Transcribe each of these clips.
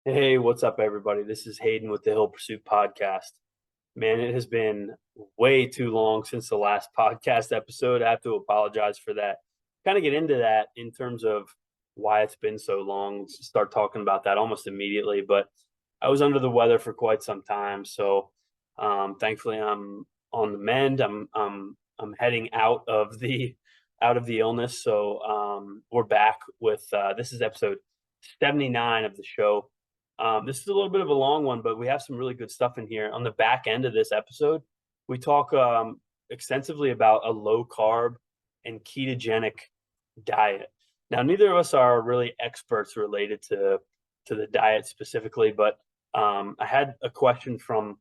Hey, what's up, everybody? This is Hayden with the Hill Pursuit Podcast. Man, it has been way too long since the last podcast episode. I have to apologize for that. Kind of get into that in terms of why it's been so long. Start talking about that almost immediately. But I was under the weather for quite some time, so thankfully I'm on the mend. I'm heading out of the illness. So we're back with this is episode 79 of the show. This is a little bit of a long one, but we have some really good stuff in here. On the back end of this episode, we talk extensively about a low carb and ketogenic diet. Now, neither of us are really experts related to the diet specifically, but I had a question from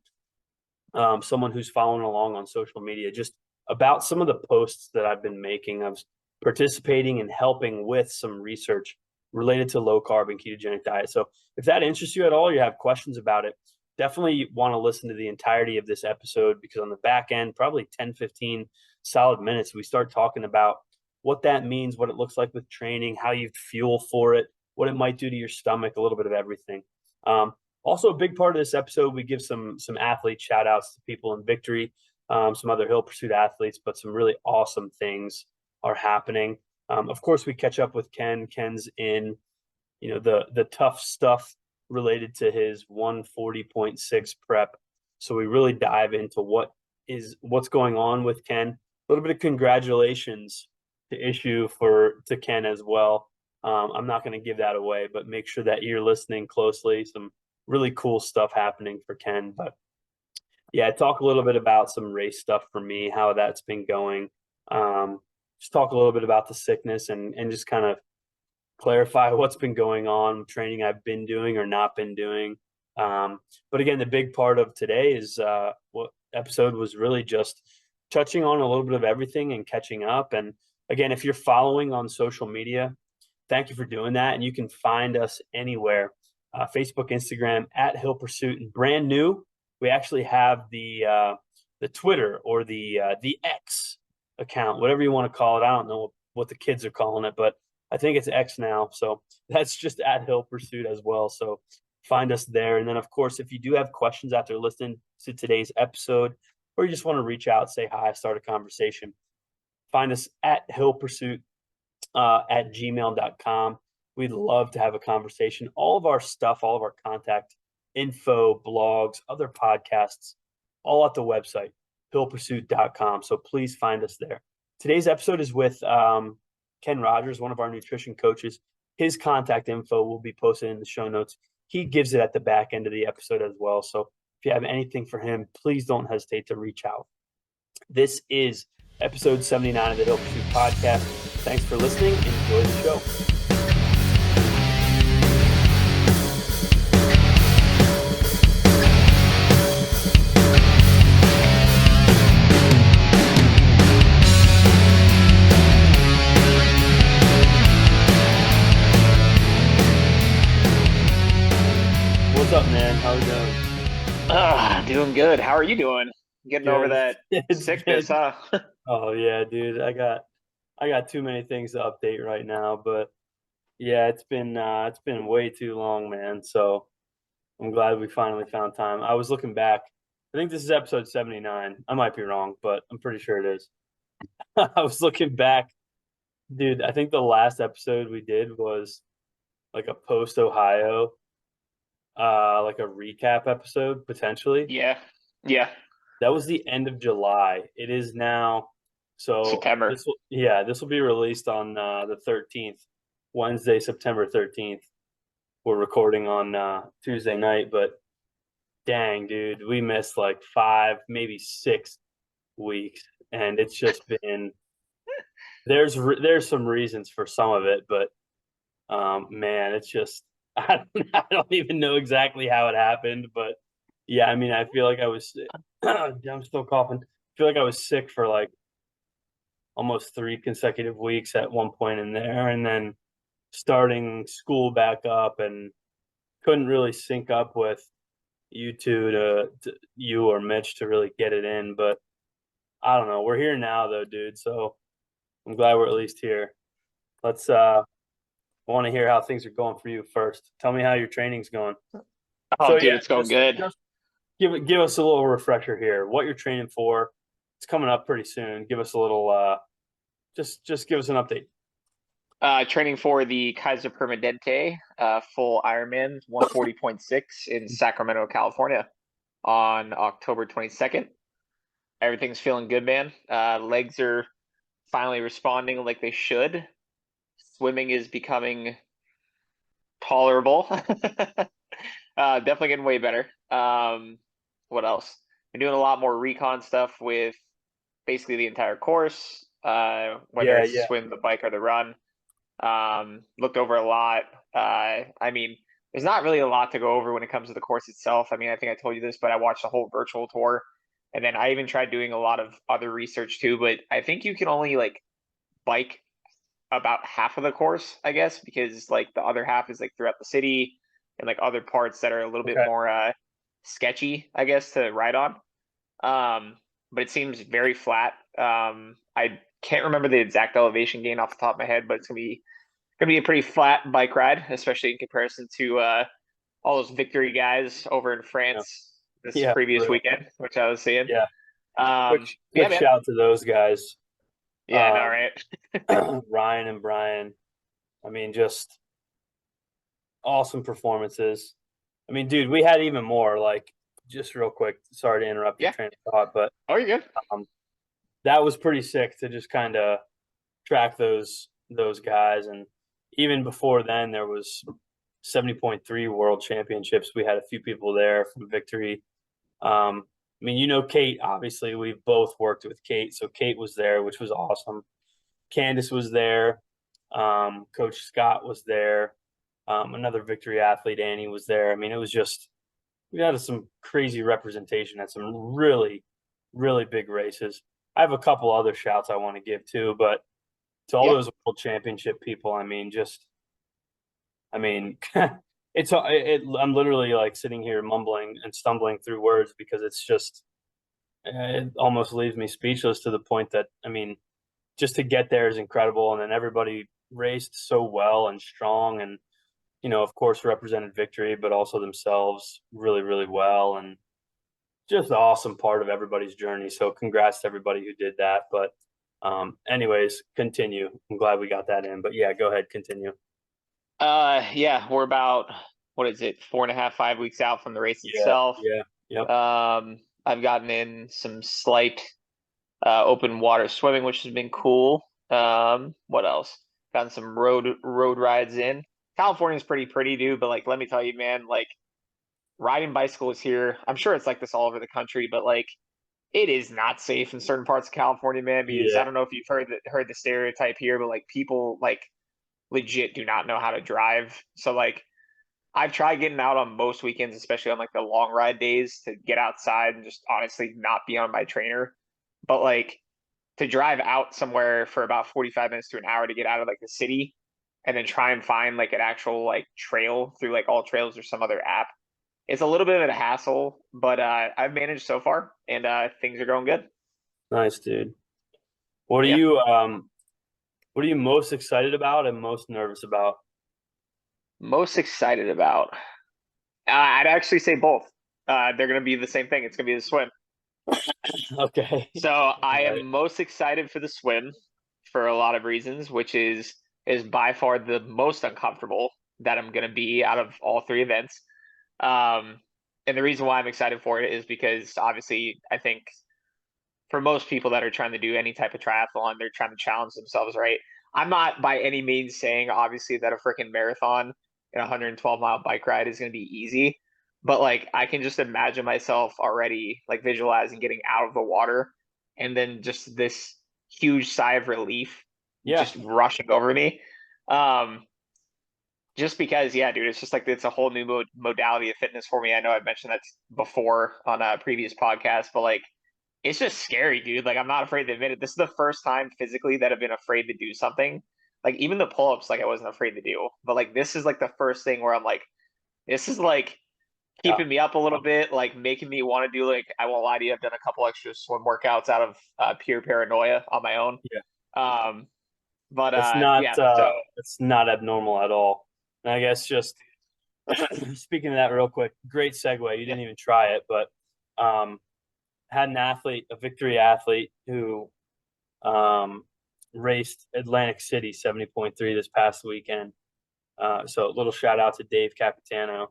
someone who's following along on social media just about some of the posts that I've been making. I was participating and helping with some research related to low carb and ketogenic diet. So if that interests you at all, you have questions about it, definitely want to listen to the entirety of this episode because on the back end, probably 10, 15 solid minutes, we start talking about what that means, what it looks like with training, how you fuel for it, what it might do to your stomach, a little bit of everything. Also, a big part of this episode, we give some athlete shout outs to people in Victory, some other Hill Pursuit athletes, but some really awesome things are happening. Of course, we catch up with Ken. Ken's in, the tough stuff related to his 140.6 prep. So we really dive into what's going on with Ken. A little bit of congratulations to issue to Ken as well. I'm not going to give that away, but make sure that you're listening closely. Some really cool stuff happening for Ken. But yeah, talk a little bit about some race stuff for me, how that's been going. Just talk a little bit about the sickness and just kind of clarify what's been going on, training I've been doing or not been doing. But again, the big part of today is what episode was really just touching on a little bit of everything and catching up. And again, if you're following on social media, thank you for doing that. And you can find us anywhere, Facebook, Instagram, at Hill Pursuit. And brand new, we actually have the Twitter or the X account, whatever you want to call it. I don't know what the kids are calling it, but I think it's X now. So that's just at Hill Pursuit as well. So find us there. And then, of course, if you do have questions after listening to today's episode, or you just want to reach out, say hi, start a conversation, find us at Hill Pursuit at gmail.com. We'd love to have a conversation. All of our stuff, all of our contact info, blogs, other podcasts, all at the website, hillpursuit.com. So please find us there. Today's episode is with Ken Rogers, one of our nutrition coaches. His contact info will be posted in the show notes. He gives it at the back end of the episode as well. So if you have anything for him, please don't hesitate to reach out. This is episode 79 of the Hill Pursuit Podcast. Thanks for listening. Enjoy the show. What's up, man? How are you doing? Doing good. How are you doing? Getting over Good. that It's sickness, been, huh? oh yeah, dude. I got too many things to update right now, but yeah, it's been way too long, man. So I'm glad we finally found time. I was looking back. I think this is episode 79. I might be wrong, but I'm pretty sure it is. I was looking back, dude. I think the last episode we did was like a post Ohio, like a recap episode potentially. Yeah. Yeah. That was the end of July. It is now. So September. this will be released on the 13th, Wednesday, September 13th. We're recording on Tuesday night, but dang, dude, we missed like 5, maybe 6 weeks, and it's just been there's some reasons for some of it, but man, it's just I don't even know exactly how it happened, but yeah, I mean, I feel like I was I'm still coughing. I feel like I was sick for like almost 3 consecutive weeks at one point in there, and then starting school back up and couldn't really sync up with you two to you or Mitch to really get it in. But I don't know. We're here now though, dude. So I'm glad we're at least here. Let's I want to hear how things are going for you first. Tell me how your training's going. Oh, So dude, yeah, it's going just good. just give us a little refresher here. What you're training for? It's coming up pretty soon. Give us a little just give us an update. Training for the Kaiser Permanente full Ironman 140.6 in Sacramento, California on October 22nd. Everything's feeling good, man. Legs are finally responding like they should. Swimming is becoming tolerable. Definitely getting way better. What else? Been doing a lot more recon stuff with basically the entire course, whether Yeah, it's the yeah. swim, the bike, or the run. Looked over a lot. I mean, there's not really a lot to go over when it comes to the course itself. I mean, I think I told you this, but I watched the whole virtual tour, and then I even tried doing a lot of other research too. But I think you can only like bike about half of the course, I guess, because like the other half is like throughout the city and like other parts that are a little bit Okay. more sketchy, I guess, to ride on. But it seems very flat. I can't remember the exact elevation gain off the top of my head, but it's gonna be a pretty flat bike ride, especially in comparison to all those Victory guys over in Yeah, France this yeah, for previous real. weekend, which I was seeing. Yeah. Quick Yeah, quick man. shout to those guys. Yeah, no, right. Ryan and Brian. I mean, just awesome performances. I mean, dude, we had even more. Like, just real quick, sorry to interrupt your Yeah. train of thought, but Oh, you're good. um, that was pretty sick to just kind of track those guys. And even before then, there was 70.3 World Championships. We had a few people there from Victory. I mean, Kate. Obviously, we've both worked with Kate, so Kate was there, which was awesome. Candace was there. Coach Scott was there. Another Victory athlete, Annie, was there. I mean, it was just we had some crazy representation at some really, really big races. I have a couple other shouts I want to give too, but to all Yeah. those world championship people, I mean, I mean, I'm literally like sitting here mumbling and stumbling through words because it's just, it almost leaves me speechless to the point that, I mean, just to get there is incredible. And then everybody raced so well and strong and, of course, represented Victory, but also themselves really, really well. And just an awesome part of everybody's journey. So congrats to everybody who did that. But anyways, continue. I'm glad we got that in. But yeah, go ahead, continue. Yeah, we're about, what is it, 4.5, 5 weeks out from the race Yeah, itself. yeah, yep. I've gotten in some slight open water swimming, which has been cool. What else? Gotten some road rides in. California's pretty, dude, but like let me tell you, man, like riding bicycles here, I'm sure it's like this all over the country, but like it is not safe in certain parts of California, man, because I Yeah, don't know if you've heard the stereotype here, but like people like legit do not know how to drive. So like I've tried getting out on most weekends, especially on like the long ride days, to get outside and just honestly not be on my trainer. But like to drive out somewhere for about 45 minutes to an hour to get out of like the city and then try and find like an actual like trail through like All Trails or some other app. It's a little bit of a hassle, but I've managed so far and things are going good. nice, dude. What are Yeah. you what are you most excited about and most nervous about? Most excited about. I'd actually say both. They're going to be the same thing. It's going to be the swim. Okay. So I Right. am most excited for the swim for a lot of reasons, which is by far the most uncomfortable that I'm going to be out of all three events. Um, and the reason why I'm excited for it is because obviously I think for most people that are trying to do any type of triathlon, they're trying to challenge themselves, right? I'm not by any means saying obviously that a freaking marathon and a 112-mile bike ride is going to be easy, but like I can just imagine myself already like visualizing getting out of the water and then just this huge sigh of relief Yeah, just rushing over me. Um, just because, yeah, dude, it's just like it's a whole new modality of fitness for me. I know I've mentioned that before on a previous podcast, but like it's just scary, dude. Like I'm not afraid to admit it. This is the first time physically that I've been afraid to do something. Like even the pull-ups, like I wasn't afraid to do. But like this is like the first thing where I'm like, this is like yeah, keeping me up a little bit, like making me want to do like I won't lie to you, I've done a couple extra swim workouts out of pure paranoia on my own. yeah. Um, But It's yeah, so not abnormal at all. And I guess just speaking of that real quick, great segue. You yeah, didn't even try it, but had an athlete, a Victory athlete, who raced Atlantic City 70.3 this past weekend. So a little shout out to Dave Capitano.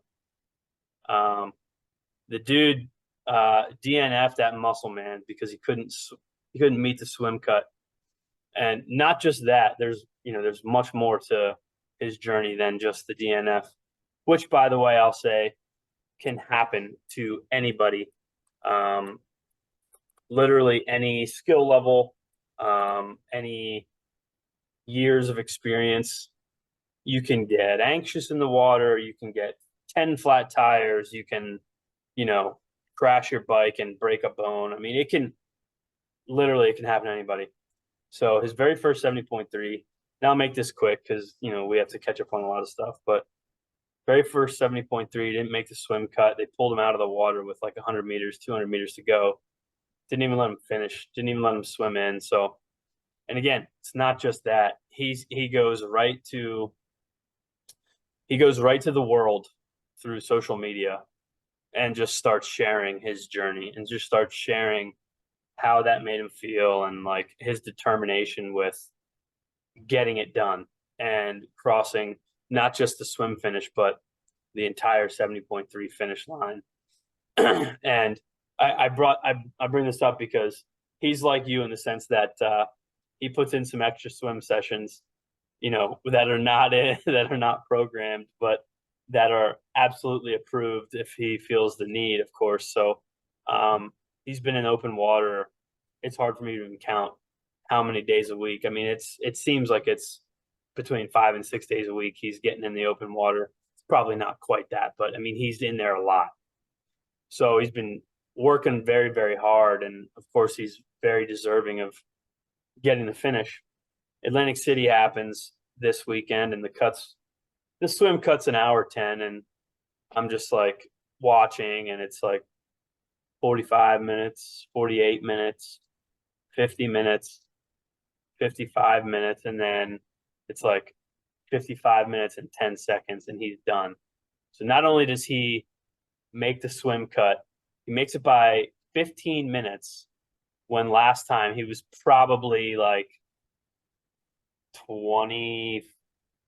The dude DNF'd that muscle man because he couldn't meet the swim cut. And not just that, there's much more to his journey than just the DNF, which, by the way, I'll say can happen to anybody. Um, Literally any skill level, any years of experience. You can get anxious in the water. You can get 10 flat tires. You can, crash your bike and break a bone. I mean, it can happen to anybody. So his very first 70.3, now I'll make this quick because, we have to catch up on a lot of stuff, but very first 70.3 didn't make the swim cut. They pulled him out of the water with like 100 meters, 200 meters to go. Didn't even let him finish. Didn't even let him swim in. So, and again, it's not just that. He goes right to the world through social media and just starts sharing his journey and just starts sharing how that made him feel and like his determination with getting it done and crossing not just the swim finish, but the entire 70.3 finish line. And I bring this up because he's like you in the sense that he puts in some extra swim sessions, that are not programmed, but that are absolutely approved if he feels the need, of course. So he's been in open water. It's hard for me to even count how many days a week. I mean, it seems like it's between 5 and 6 days a week he's getting in the open water. It's probably not quite that, but I mean, he's in there a lot. So he's been working very, very hard. And of course, he's very deserving of getting the finish. Atlantic City happens this weekend, and the swim cuts an hour 10. And I'm just like watching, and it's like 45 minutes, 48 minutes, 50 minutes, 55 minutes. And then it's like 55 minutes and 10 seconds, and he's done. So not only does he make the swim cut, he makes it by 15 minutes when last time he was probably like 20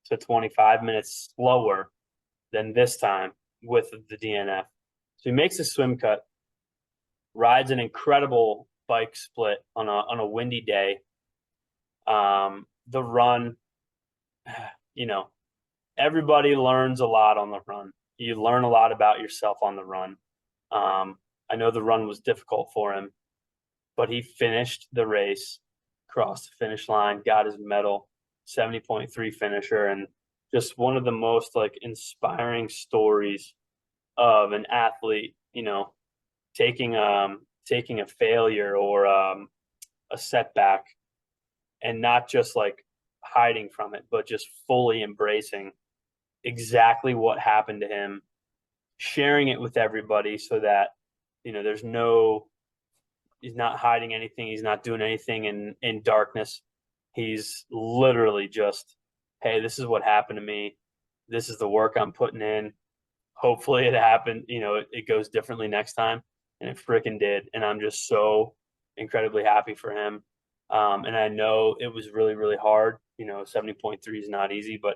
to 25 minutes slower than this time with the DNF. So he makes a swim cut, rides an incredible bike split on a windy day. The run, everybody learns a lot on the run. You learn a lot about yourself on the run. I know the run was difficult for him, but he finished the race, crossed the finish line, got his medal, 70.3 finisher, and just one of the most like inspiring stories of an athlete, taking a failure or a setback and not just like hiding from it, but just fully embracing exactly what happened to him, sharing it with everybody so that, he's not hiding anything. He's not doing anything in darkness. He's literally just, hey, this is what happened to me. This is the work I'm putting in. Hopefully it happened, it goes differently next time. And it freaking did. And I'm just so incredibly happy for him. And I know it was really, really hard. 70.3 is not easy, but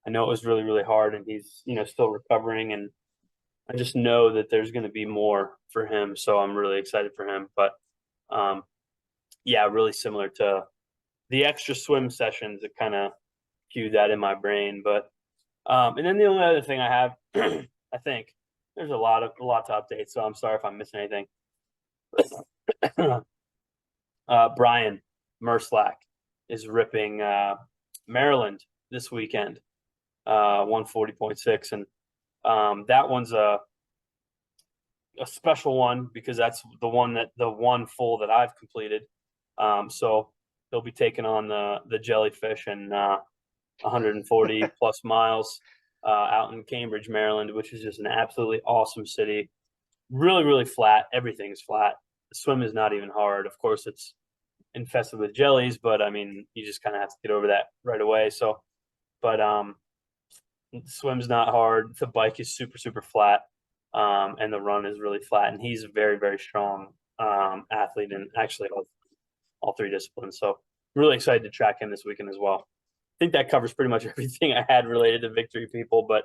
I know it was really, really hard, and he's, still recovering. And I just know that there's going to be more for him. So I'm really excited for him. But yeah, really similar to the extra swim sessions that kind of cued that in my brain. But and then the only other thing I have, I think there's a lot to update. So I'm sorry if I'm missing anything. Brian Merslack is ripping Maryland this weekend, 140.6, and that one's a special one because that's the one full that I've completed. So he'll be taking on the jellyfish and 140 plus miles out in Cambridge, Maryland, which is just an absolutely awesome city. Really, really flat. Everything's flat. The swim is not even hard. Of course, it's infested with jellies, but I mean, you just kind of have to get over that right away. So, but swim's not hard. The bike is super, super flat, and the run is really flat. And he's a very, very strong athlete in actually all three disciplines. So, really excited to track him this weekend as well. I think that covers pretty much everything I had related to Victory people. But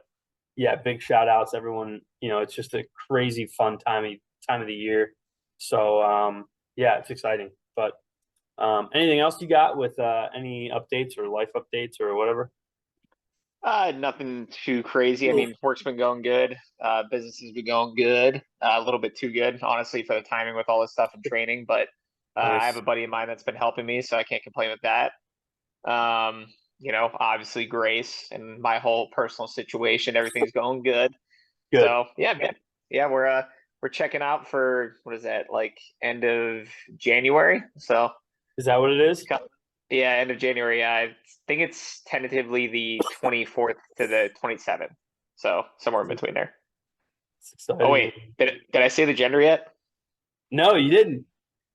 yeah, big shout outs, everyone. It's just a crazy fun time of the year. So yeah, it's exciting. But anything else you got with any updates or life updates or whatever? Nothing too crazy. I mean, work's been going good. Business has been going good. A little bit too good, honestly, for the timing with all this stuff and training. But I have Nice. a buddy of mine that's been helping me, so I can't complain with that. Obviously Grace and my whole personal situation, everything's going good. Good. So yeah, man. Yeah, we're checking out for what is that, like end of January? So Is that what it is? yeah, end of January. I think it's tentatively the 24th to the 27th. So somewhere in between there. It's Oh exciting. wait, did I say the gender yet? No, you didn't.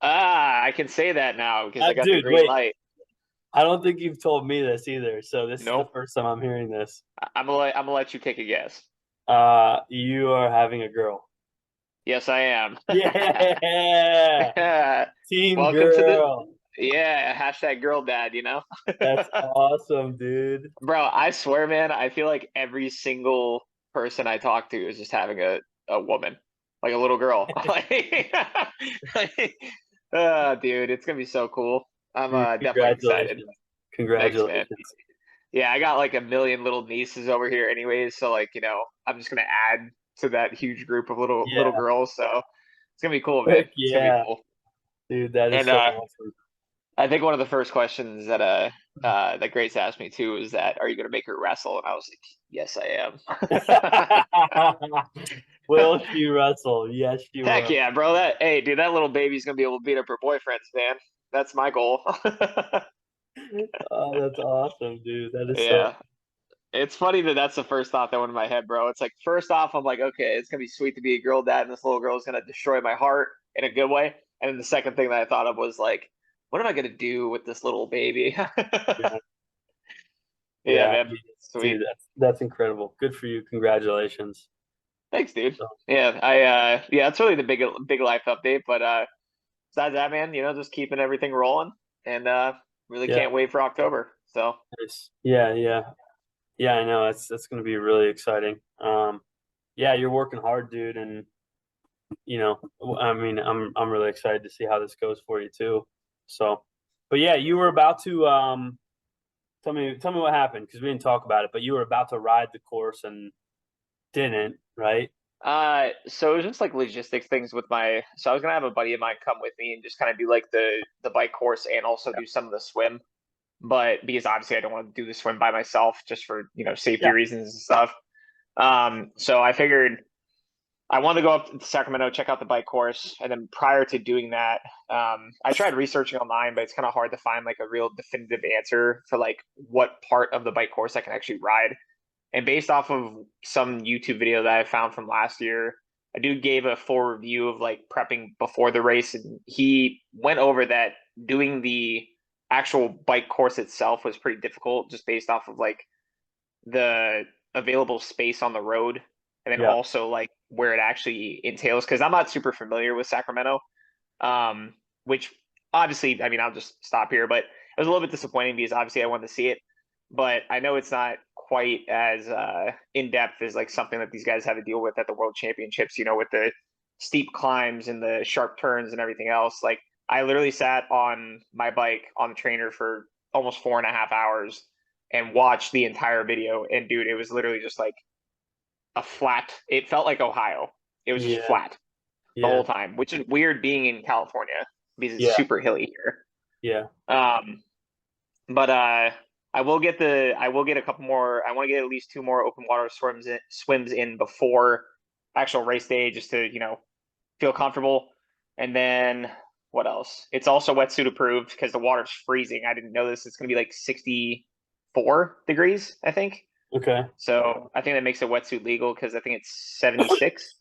I can say that now because I got the Dude, green wait. light. I don't think you've told me this either. So this is the Nope. first time I'm hearing this. I'm gonna let you take a guess. You are having a girl. Yes, I am. Yeah. Team Welcome to the girl. yeah, hashtag girl dad, you know? That's awesome, dude. Bro, I swear, man, I feel like every single person I talk to is just having a woman, like a little girl. Dude, it's gonna be so cool. I'm Dude, definitely excited. congratulations. Thanks, man. Congratulations. Yeah, I got like a million little nieces over here anyways, so like, I'm just gonna add to that huge group of little Yeah. girls, so it's gonna be cool, man. Heck It's gonna be yeah. cool. Dude, that is And so awesome. I think one of the first questions that Grace asked me too is that, are you gonna make her wrestle? And I was like, yes, I am. Will she wrestle? Yes, she Heck will. yeah, bro. Hey, dude, that little baby's gonna be able to beat up her boyfriends, man. That's my goal. Oh, that's awesome, dude. That is so. Yeah. It's funny that that's the first thought that went in my head, bro. It's like, first off, I'm like, okay, it's gonna be sweet to be a girl dad, and this little girl is gonna destroy my heart in a good way. And then the second thing that I thought of was like, what am I gonna do with this little baby? Yeah, Yeah, yeah, man. dude, Sweet. that's incredible. Good for you. Congratulations. Thanks, dude. So, Yeah, yeah, that's really the big life update. But besides that, man, just keeping everything rolling, and really yeah, can't wait for October. So nice. Yeah, yeah, yeah. I know that's going to be really exciting. Yeah, you're working hard, dude, and I mean, I'm really excited to see how this goes for you too. So, but yeah, you were about to tell me what happened because we didn't talk about it, but you were about to ride the course and didn't, right? so it was just like logistics things with so I was gonna have a buddy of mine come with me and just kind of do like the bike course and also do some of the swim. But because obviously I don't want to do the swim by myself just for, safety Yeah, reasons and stuff. So I figured I wanted to go up to Sacramento, check out the bike course, and then prior to doing that, I tried researching online, but it's kind of hard to find like a real definitive answer for like what part of the bike course I can actually ride. And based off of some YouTube video that I found from last year, a dude gave a full review of like prepping before the race, and he went over that doing the actual bike course itself was pretty difficult just based off of like the available space on the road and then yeah, also like where it actually entails because I'm not super familiar with Sacramento, which obviously, I mean, I'll just stop here, but it was a little bit disappointing because obviously I wanted to see it, but I know it's not quite as in depth as like something that these guys have to deal with at the World Championships, with the steep climbs and the sharp turns and everything else. Like I literally sat on my bike on the trainer for almost 4.5 hours and watched the entire video. And dude, it was literally just like a flat. It felt like Ohio. It was just yeah, flat the yeah, whole time, which is weird being in California because it's yeah, super hilly here. yeah. But I will get a couple more. I want to get at least two more open water swims in before actual race day, just to feel comfortable. And then what else? It's also wetsuit approved because the water's freezing. I didn't know this. It's gonna be like 64 degrees, I think. Okay. So I think that makes a wetsuit legal because I think it's 76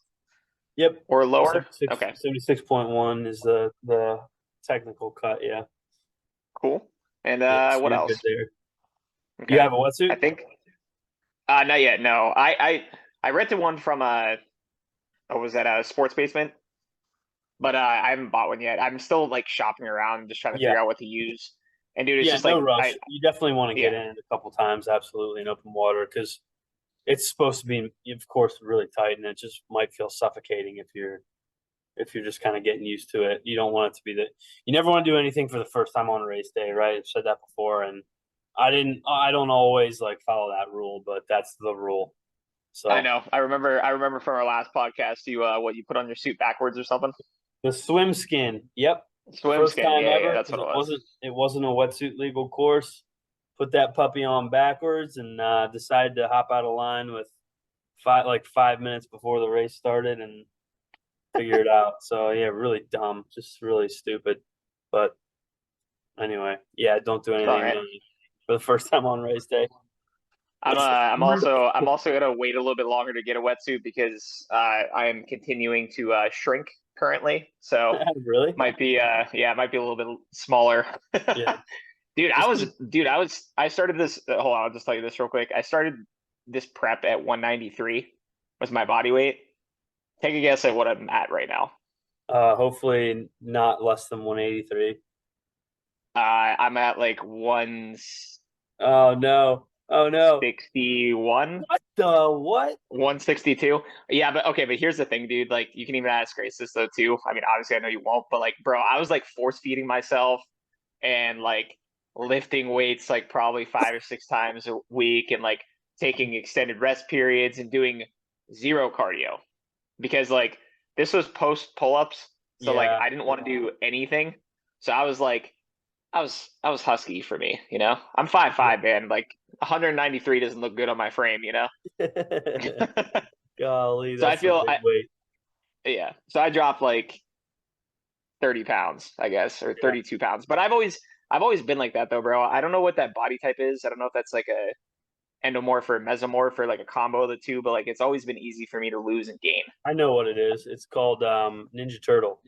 Yep. or lower. 76, Okay. 76.1 is the technical cut. Yeah. Cool. And Yeah, so what you're good else? there. You Okay. have a I wetsuit? think not yet. No. I rented one from what was that, a sports basement, but I haven't bought one yet. I'm still like shopping around, just trying to Yeah. figure out what to use. And dude, it's Yeah, just no like rush. You definitely want to get yeah, in it a couple times, absolutely, in open water, because it's supposed to be, of course, really tight, and it just might feel suffocating if you're just kind of getting used to it. You don't want it to be that you never want to do anything for the first time on race day, right? I've said that before, and I don't always like follow that rule, but that's the rule. I So know. I remember from our last podcast, you put on your suit backwards or something. the swim skin, yep, Swim first skin. time Yeah, yeah, ever that's because what it was. it wasn't a wetsuit legal course. Put that puppy on backwards and decided to hop out of line with 5 minutes before the race started and figure it out. So yeah, really dumb, just really stupid. But anyway, yeah, don't do It's all anything right. for the first time on race day. I'm also gonna wait a little bit longer to get a wetsuit because I am continuing to shrink currently. So Really? it might be a little bit smaller. Yeah. Dude, Just keep. I started this. Hold on, I'll just tell you this real quick. I started this prep at 193 was my body weight. Take a guess at what I'm at right now. Hopefully not less than 183. I'm at like Oh no! Oh no! 161. What the what? 162. Yeah, but okay, but here's the thing, dude. Like, you can even ask Grace this though too. I mean, obviously, I know you won't, but like, bro, I was like force feeding myself and like lifting weights like probably 5 or 6 times a week and like taking extended rest periods and doing zero cardio because like this was post pull-ups, so like Yeah. I didn't want to do anything. So I was like, I was husky for me, you know. I'm 5'5", man. Like 193 doesn't look good on my frame, you know. Golly, So I that's a feel big I weight. yeah. So I dropped like 30 pounds, I guess, or Yeah. 32 pounds. But I've always been like that though, bro. I don't know what that body type is. I don't know if that's like a endomorph or mesomorph or like a combo of the two, but like it's always been easy for me to lose and gain. I know what it is. It's called Ninja Turtle.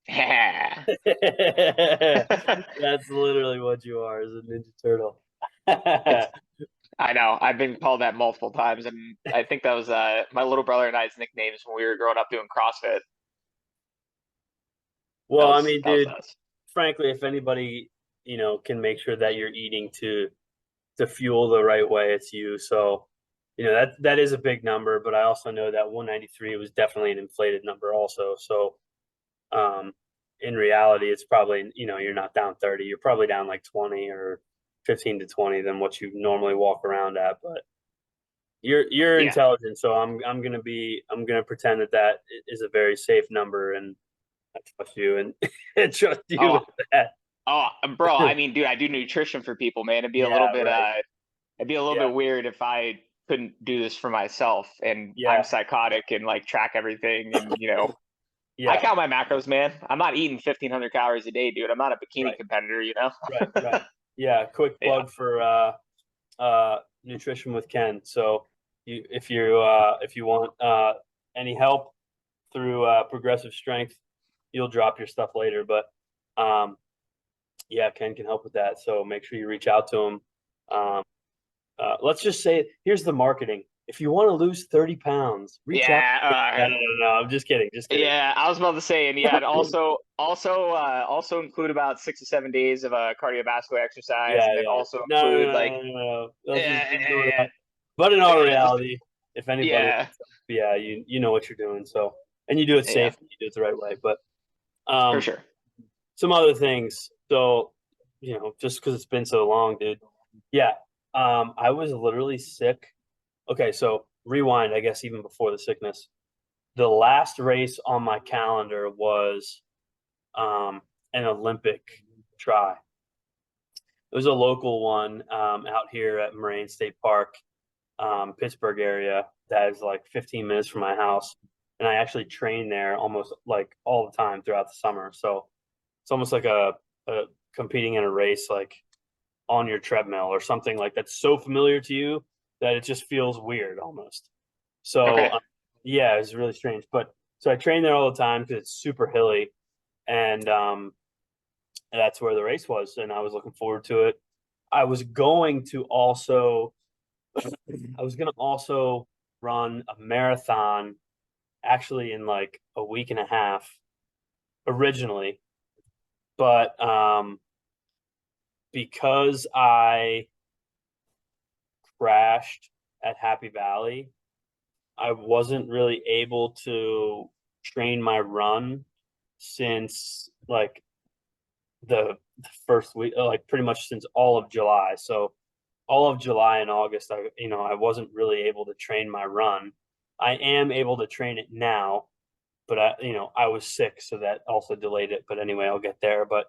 Yeah. That's literally what you are, is a Ninja Turtle. It's I know. I've been called that multiple times, and I think that was my little brother and I's nicknames when we were growing up doing CrossFit. That Well, I was mean, that was dude, us. frankly, if anybody, can make sure that you're eating to fuel the right way, it's you. So, that is a big number, but I also know that 193 was definitely an inflated number also. So, um, in reality, it's probably, you're not down 30, you're probably down like 20 or 15 to 20 than what you normally walk around at. But you're Yeah. intelligent, so I'm gonna pretend that is a very safe number, and I trust you and, and trust you Oh, with that. oh, bro. I mean, dude, I do nutrition for people, man. Yeah, right. It'd be a little Yeah, bit weird if I couldn't do this for myself and I'm yeah, psychotic and like track everything and I yeah. count my macros, man. I'm not eating 1,500 calories a day, dude. I'm not a bikini Right, competitor, you know? right. Yeah, quick Yeah. plug for nutrition with Ken. So if you want any help through progressive strength, you'll drop your stuff later. But um, yeah, Ken can help with that. So make sure you reach out to him. Um, let's just say here's the marketing. If you want to lose 30 pounds, reach out. Yeah. No. I'm just kidding. Just kidding. Yeah, I was about to say, and yeah, and also include about 6 to 7 days of cardiovascular exercise, and then Yeah. also include like, No. Let's just ignore yeah, that. But in all yeah, just reality, if anybody, yeah, yeah, you know what you're doing. So, and you do it yeah, safe, you do it the right way. But for um, sure. some other things. So, just because it's been so long, dude. Yeah. I was literally sick. Okay, so rewind, I guess, even before the sickness. The last race on my calendar was um, an Olympic try. It was a local one out here at Moraine State Park, Pittsburgh area. That is like 15 minutes from my house, and I actually train there almost like all the time throughout the summer. So it's almost like a competing in a race, like on your treadmill or something like that's so familiar to you that it just feels weird almost. So Okay. yeah, it's really strange. But so I train there all the time because it's super hilly, and And that's where the race was, and I was looking forward to it. I was going to also I was going to also run a marathon actually in like a week and a half originally, but because I crashed at Happy Valley, I wasn't really able to train my run since like the first week, like pretty much since all of July. So all of July and August, I wasn't really able to train my run. I am able to train it now, but I was sick, so that also delayed it. But anyway, I'll get there. But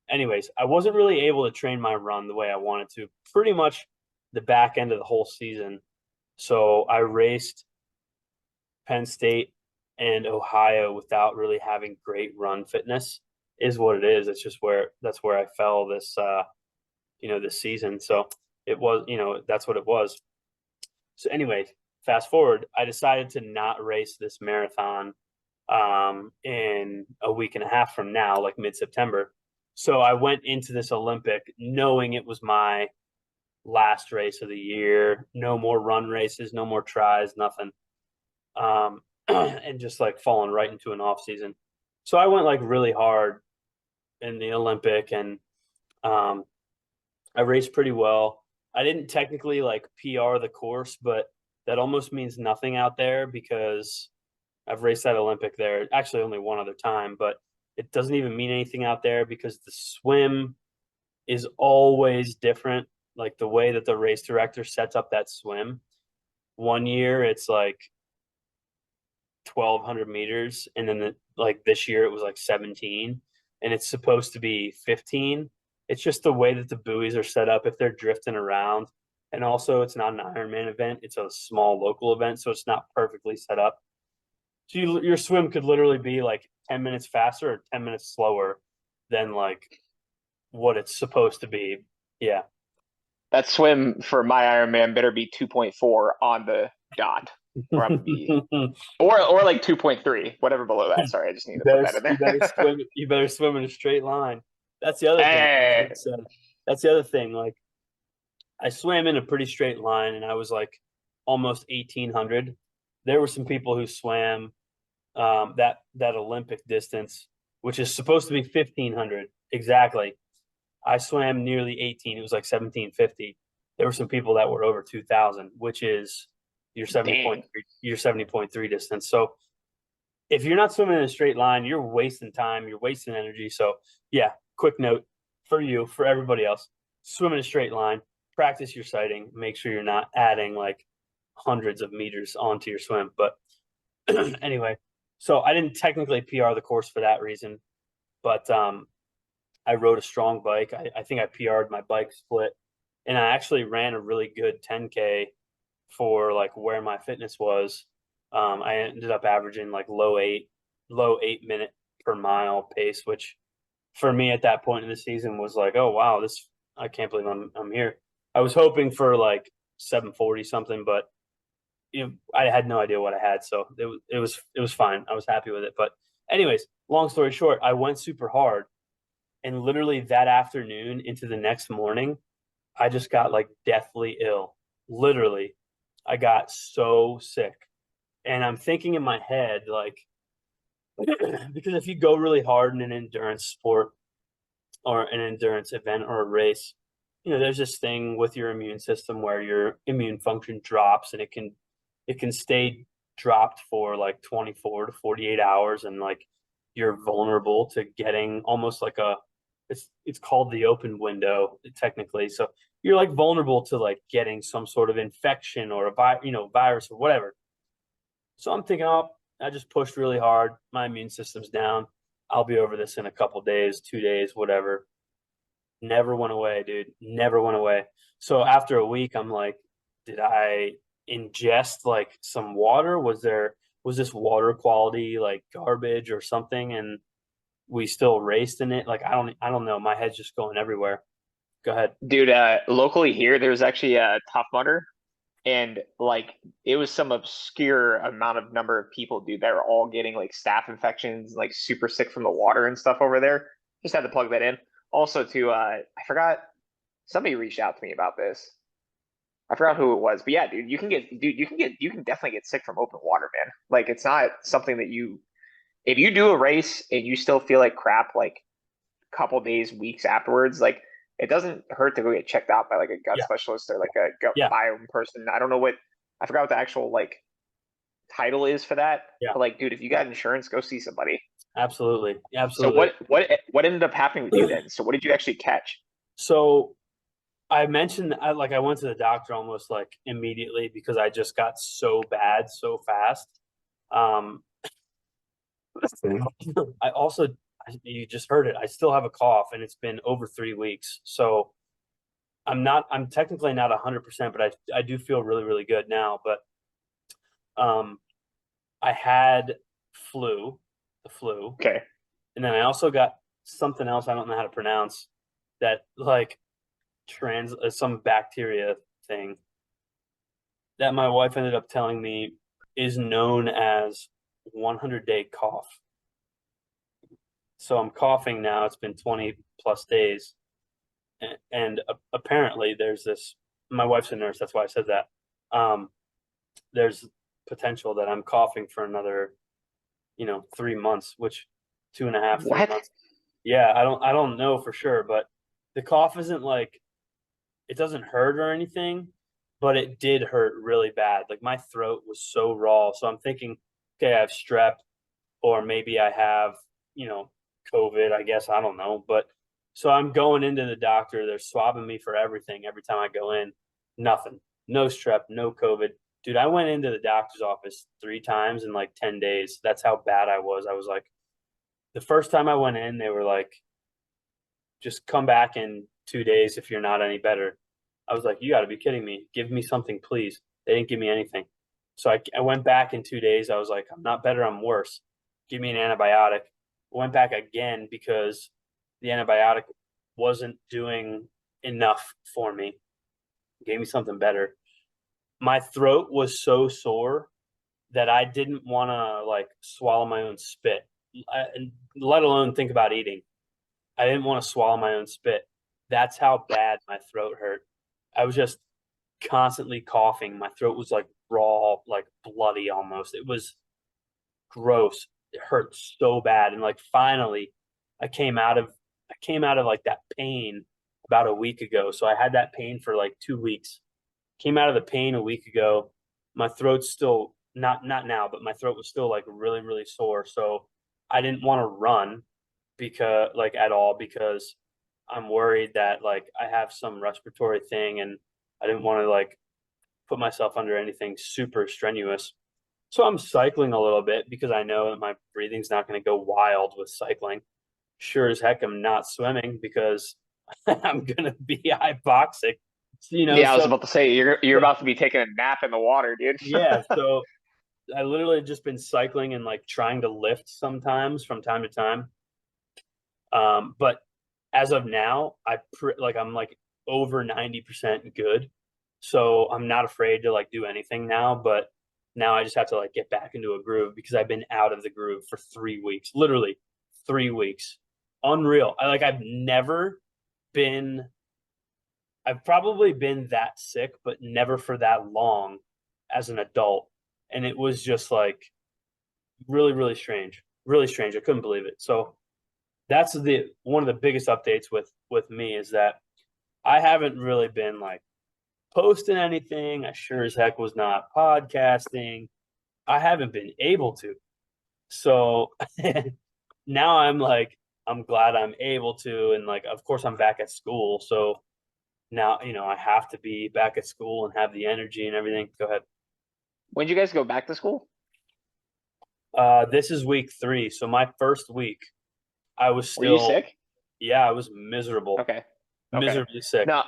anyways, I wasn't really able to train my run the way I wanted to. Pretty much the back end of the whole season. So I raced Penn State and Ohio without really having great run fitness is what it is. It's just that's where I fell this season. So it was, that's what it was. So anyway, fast forward, I decided to not race this marathon in a week and a half from now, like mid-September. So I went into this Olympic knowing it was my last race of the year. No more run races, no more tries, nothing. And just like falling right into an off season. So I went like really hard in the Olympic, and um, I raced pretty well. I didn't technically like PR the course, but that almost means nothing out there because I've raced that Olympic there actually only one other time, but it doesn't even mean anything out there because the swim is always different. Like the way that the race director sets up that swim. One year it's like 1,200 meters, and then like this year it was like 17, and it's supposed to be 15. It's just the way that the buoys are set up if they're drifting around, and also it's not an Ironman event; it's a small local event, so it's not perfectly set up. So your swim could literally be like 10 minutes faster or 10 minutes slower than like what it's supposed to be. Yeah. That swim for my Ironman better be 2.4 on the dot, or I'm gonna be, or like 2.3, whatever below that. Sorry, I just need to put that in You there. better swim. You better swim in a straight line. That's the other thing. Hey, That's the other thing. Like I swam in a pretty straight line, and I was like almost 1,800. There were some people who swam that Olympic distance, which is supposed to be 1,500 exactly. I swam nearly 18. It was like 1,750. There were some people that were over 2,000, which is your dang. 70.3 distance. So if you're not swimming in a straight line, you're wasting time, you're wasting energy. So yeah, quick note for you, for everybody else, swim in a straight line, practice your sighting, make sure you're not adding like hundreds of meters onto your swim. But anyway, so I didn't technically PR the course for that reason, but I rode a strong bike. I think I PR'd my bike split, and I actually ran a really good 10K for like where my fitness was. I ended up averaging like low 8 minute per mile pace, which for me at that point in the season was like, oh wow, this I can't believe I'm here. I was hoping for like 740 something, but I had no idea what I had, so it was fine. I was happy with it. But anyways, long story short, I went super hard, and literally that afternoon into the next morning, I just got like deathly ill. Literally, I got so sick. And I'm thinking in my head, like, because if you go really hard in an endurance sport or an endurance event or a race, there's this thing with your immune system where your immune function drops, and it can stay dropped for like 24 to 48 hours, and like you're vulnerable to getting almost like it's called the open window technically. So you're like vulnerable to like getting some sort of infection or virus or whatever. So I'm thinking, oh, I just pushed really hard. My immune system's down. I'll be over this in a couple days, 2 days, whatever. Never went away, dude. Never went away. So after a week, I'm like, did I ingest like some water? Was this water quality like garbage or something? And we still raced in it. Like I don't know. My head's just going everywhere. Go ahead. Dude, locally here, there's actually a Tough Mudder, and like it was some obscure amount of number of people, dude, that are all getting like staph infections, like super sick from the water and stuff over there. just had to plug that in. Also, to I forgot, somebody reached out to me about this. I forgot who it was, but yeah, dude, you can definitely get sick from open water, man. Like, it's not something that if you do a race and you still feel like crap, like a couple days, weeks afterwards, like it doesn't hurt to go get checked out by like a gut Yeah. specialist or like a gut Yeah. biome person. I forgot what the actual like title is for that. Yeah. But like, dude, if you got insurance, go see somebody. Absolutely. So Absolutely. what ended up happening with you then? So what did you actually catch? So I mentioned I went to the doctor almost like immediately because I just got so bad so fast. Um, I also, you just heard it. I still have a cough and it's been over 3 weeks. So I'm technically not 100%, but I do feel really, really good now. But um, I had the flu, Okay. and then I also got something else I don't know how to pronounce that like some bacteria thing that my wife ended up telling me is known as 100-day cough. So I'm coughing now. It's been 20 plus days. And apparently there's this, my wife's a nurse. That's why I said that. There's potential that I'm coughing for another, 3 months, which 2.5, 3 months. What? Yeah. I don't know for sure, but the cough isn't like, it doesn't hurt or anything, but it did hurt really bad. Like my throat was so raw. So I'm thinking, okay, I have strep, or maybe I have, COVID, I guess. I don't know. But so I'm going into the doctor. They're swabbing me for everything every time I go in. Nothing. No strep, no COVID. Dude, I went into the doctor's office 3 times in like 10 days. That's how bad I was. I was like, the first time I went in, they were like, just come back in 2 days if you're not any better. I was like, you got to be kidding me. Give me something, please. They didn't give me anything. So I went back in 2 days. I was like, I'm not better. I'm worse. Give me an antibiotic. Went back again because the antibiotic wasn't doing enough for me. Gave me something better. My throat was so sore that I didn't want to like swallow my own spit, let alone think about eating. I didn't want to swallow my own spit. That's how bad my throat hurt. I was just constantly coughing. My throat was like raw, like bloody almost. It was gross. It hurt so bad. And like finally I came out of like that pain about a week ago. So I had that pain for like 2 weeks. Came out of the pain a week ago. My throat's still not now, but my throat was still like really, really sore. So I didn't want to run because like at all because I'm worried that like I have some respiratory thing and I didn't want to like put myself under anything super strenuous. So I'm cycling a little bit because I know that my breathing's not going to go wild with cycling. Sure as heck, I'm not swimming because I'm going to be hypoxic. Yeah, I was So about to say you're yeah, about to be taking a nap in the water, dude. yeah. So I literally just been cycling and like trying to lift sometimes from time to time. But as of now, I'm like over 90% good. So I'm not afraid to like do anything now, but now I just have to like get back into a groove because I've been out of the groove for 3 weeks, literally 3 weeks. Unreal. Been, I've probably been that sick, but never for that long as an adult. And it was just like really, really strange, really strange. I couldn't believe it. So that's the one of the biggest updates with me is that I haven't really been like posting anything. I sure as heck was not podcasting. I haven't been able to. So now I'm like, I'm glad I'm able to. And like, of course, I'm back at school. So now, I have to be back at school and have the energy and everything. Go ahead. When did you guys go back to school? This is week 3. So my first week, I was Were you still, sick? yeah, I was miserable, Okay. Okay. miserably sick. No,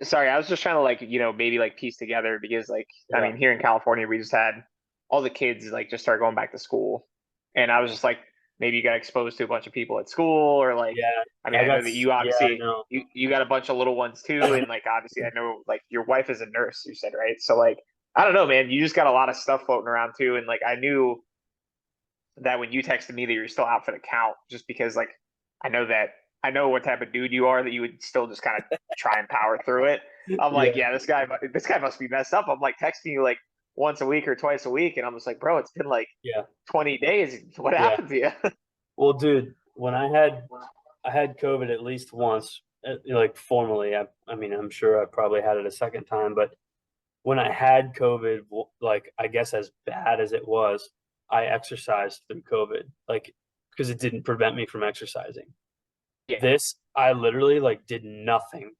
sorry, I was just trying to like, maybe like piece together because like I Yeah. mean here in California we just had all the kids like just start going back to school. And I was just like, maybe you got exposed to a bunch of people at school or like Yeah. I mean I know that you Yeah, I obviously know. you got a bunch of little ones too, and like obviously I know like your wife is a nurse, you said, right? So like I don't know, man, you just got a lot of stuff floating around too. And like I knew that when you texted me that you're still out for the count, just because like I know that I know what type of dude you are, that you would still just kind of try and power through it. I'm like, Yeah, yeah, this guy must be messed up. I'm like texting you like once a week or twice a week, and I'm just like, bro, it's been like yeah, 20 days. What yeah. happened to you? Well, dude, when I had COVID at least once, like formally. I mean, I'm sure I probably had it a second time, but when I had COVID, like I guess as bad as it was, I exercised through COVID, like because it didn't prevent me from exercising. Yeah. This, I literally like did nothing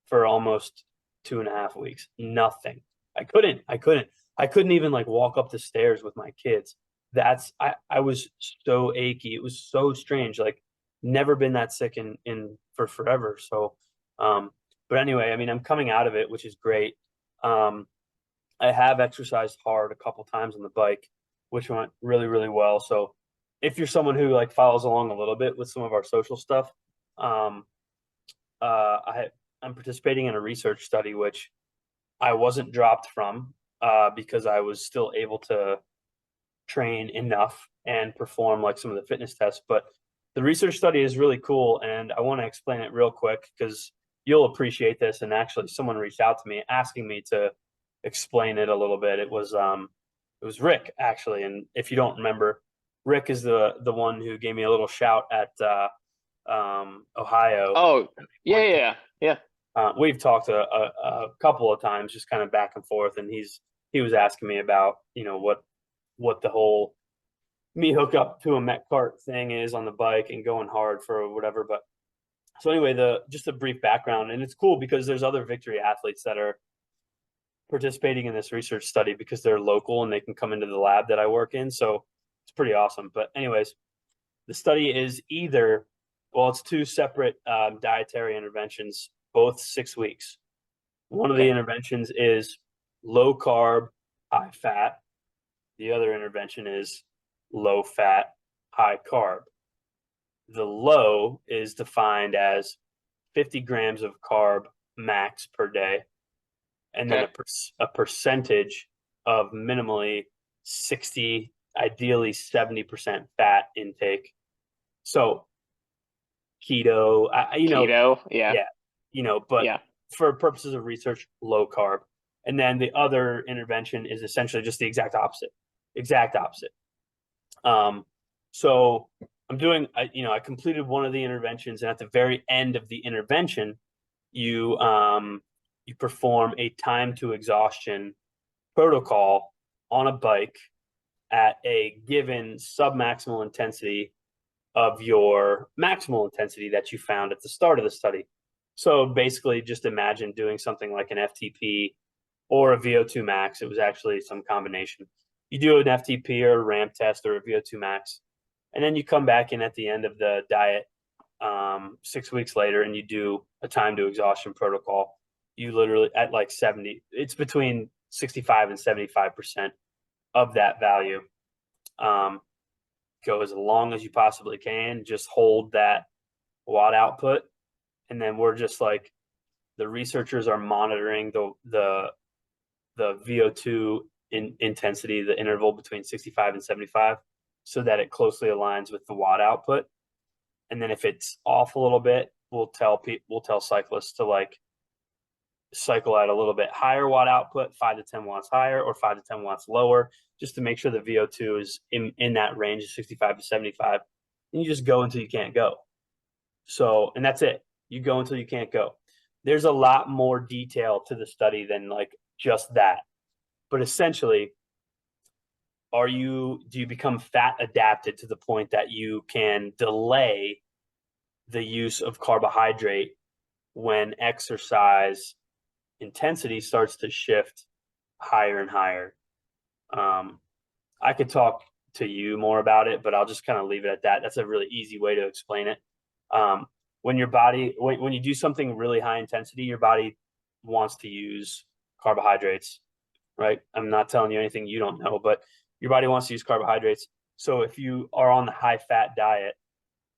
for almost 2.5 weeks. Nothing. I couldn't even like walk up the stairs with my kids. I was so achy. It was so strange. Like never been that sick in for forever. So, but anyway, I mean, I'm coming out of it, which is great. Um, I have exercised hard a couple times on the bike, which went really, really well. So if you're someone who like follows along a little bit with some of our social stuff, um, I I'm participating in a research study which I wasn't dropped from because I was still able to train enough and perform like some of the fitness tests. But the research study is really cool, and I want to explain it real quick because you'll appreciate this. And actually, someone reached out to me asking me to explain it a little bit. It was Rick actually, and if you don't remember, Rick is the one who gave me a little shout at Ohio. Oh, yeah, yeah, yeah. We've talked a couple of times, just kind of back and forth, and he was asking me about what the whole me hook up to a Met cart thing is on the bike and going hard for whatever. But so anyway, the just a brief background, and it's cool because there's other Victory athletes that are participating in this research study because they're local and they can come into the lab that I work in. So it's pretty awesome. But anyways, the study is it's two separate dietary interventions, both 6 weeks. One of the Okay. interventions is low carb, high fat. The other intervention is low fat, high carb. The low is defined as 50 grams of carb max per day, and then Okay. a percentage of minimally 60, ideally 70% fat intake. So keto, Keto. Yeah. yeah, but Yeah. for purposes of research, low carb. And then the other intervention is essentially just the exact opposite. So I completed one of the interventions, and at the very end of the intervention, you you perform a time to exhaustion protocol on a bike at a given submaximal intensity of your maximal intensity that you found at the start of the study. So basically, just imagine doing something like an FTP or a VO2 max. It was actually some combination. You do an FTP or a ramp test or a VO2 max, and then you come back in at the end of the diet 6 weeks later and you do a time to exhaustion protocol. You literally at like 70, it's between 65 and 75% of that value. Um, go as long as you possibly can, just hold that watt output. And then we're just like, the researchers are monitoring the VO2 intensity, the interval between 65 and 75, so that it closely aligns with the watt output. And then if it's off a little bit, we'll tell cyclists to like cycle at a little bit higher watt output, 5 to 10 watts higher or 5 to 10 watts lower, just to make sure the VO2 is in that range of 65 to 75. And you just go until you can't go. So, and that's it. You go until you can't go. There's a lot more detail to the study than like just that. But essentially, do you become fat adapted to the point that you can delay the use of carbohydrate when exercise intensity starts to shift higher and higher? I could talk to you more about it, but I'll just kind of leave it at that. That's a really easy way to explain it. When you do something really high intensity, your body wants to use carbohydrates, right? I'm not telling you anything you don't know, but your body wants to use carbohydrates. So if you are on the high fat diet,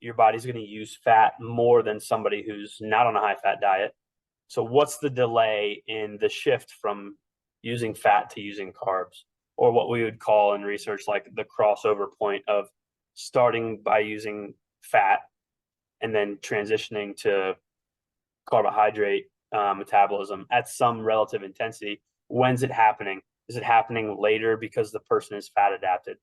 your body's going to use fat more than somebody who's not on a high fat diet. So what's the delay in the shift from using fat to using carbs, or what we would call in research like the crossover point of starting by using fat and then transitioning to carbohydrate metabolism at some relative intensity. When's it happening? Is it happening later because the person is fat adapted?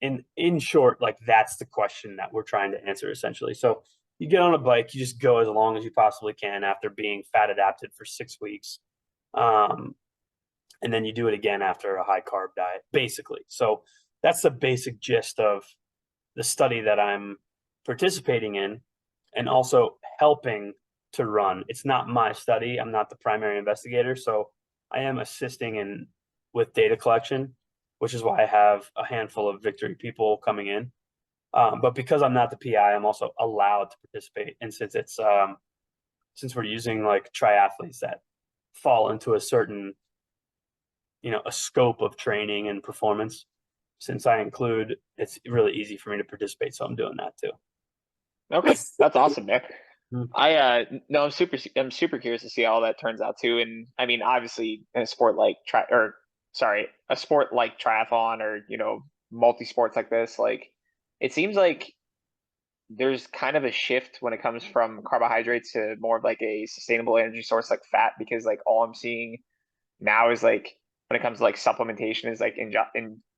In short, like that's the question that we're trying to answer essentially. So you get on a bike, you just go as long as you possibly can after being fat adapted for 6 weeks. And then you do it again after a high carb diet, basically. So that's the basic gist of the study that I'm participating in and also helping to run. It's not my study. I'm not the primary investigator. So I am assisting in with data collection, which is why I have a handful of Victory people coming in. But because I'm not the PI, I'm also allowed to participate. And since we're using like triathletes that fall into a certain, a scope of training and performance, since I include, it's really easy for me to participate. So I'm doing that too. Okay, that's awesome, man. Mhm. No, I'm super curious to see how all that turns out too. And I mean, obviously, in a sport like a sport like triathlon or multi sports like this, like it seems like there's kind of a shift when it comes from carbohydrates to more of like a sustainable energy source like fat, because like all I'm seeing now is like when it comes to like supplementation is like